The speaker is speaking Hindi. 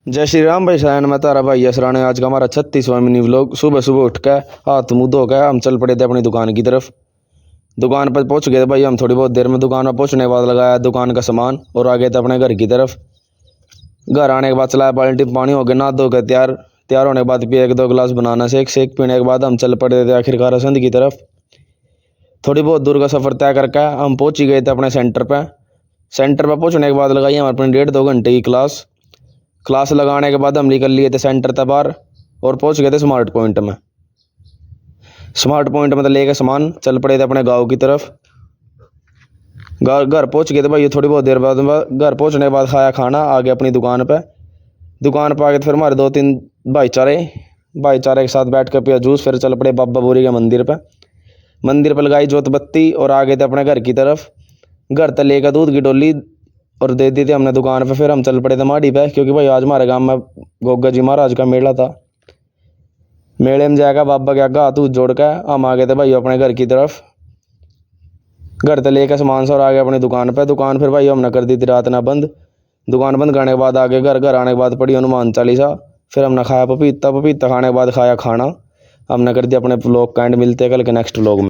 जय श्री राम भाई साहन, मैं तारा भाई असराने। आज का हमारा 36वां मिनी व्लॉग। सुबह सुबह उठ कर हाथ मुँह धो कर हम चल पड़े थे अपनी दुकान की तरफ। दुकान पर पहुंच गए थे भाई हम थोड़ी बहुत देर में। दुकान पर पहुंचने के बाद लगाया दुकान का सामान और आ गए थे अपने घर की तरफ। घर आने के बाद चलाया बाल्टी पानी, हो गया नहा धो कर तैयार। तैयार होने के बाद पिए 1-2 गिलास बनाना शेक पीने के बाद हम चल पड़े थे आखिरकार असंध की तरफ। थोड़ी बहुत दूर का सफ़र तय करके हम पहुंच ही गए थे अपने सेंटर पर। सेंटर पर पहुंचने के बाद लगाई हम अपनी 1.5-2 घंटे की क्लास लगाने के बाद हम निकल लिए थे सेंटर तक बाहर और पहुंच गए थे स्मार्ट पॉइंट में। स्मार्ट पॉइंट में तो लेके सामान चल पड़े थे अपने गांव की तरफ। घर पहुंच गए थे भाई थोड़ी बहुत देर बाद। घर पहुंचने के बाद खाया खाना, आ गए अपनी दुकान पे। दुकान पर आके फिर हमारे 2-3 भाईचारे के साथ बैठ कर पिया जूस। फिर चल पड़े बाबा बोरी के मंदिर पे। मंदिर पर लगाई जोत बत्ती और आ गए थे अपने घर की तरफ। घर तक लेकर दूध की डोली और दे दी थी हमने दुकान पे। फिर हम चल पड़े थे माड़ी पे, क्योंकि भाई आज हमारे गांव में गोगा जी महाराज का मेला था। मेले में जाएगा बाबा के आगे हाथ जोड़ कर हम आ गए थे भाई अपने घर की तरफ। घर तक लेकर सामान से और आ गए अपनी दुकान पे। दुकान फिर भाई हमने कर दी थी रात ना बंद। दुकान बंद करने के बाद आगे घर आने के बाद पढ़ी हनुमान चालीसा। फिर हमने खाया पपीता खाने के बाद खाया खाना। हमने कर दिया अपने व्लॉग का एंड। मिलते हैं कल के नेक्स्ट व्लॉग में।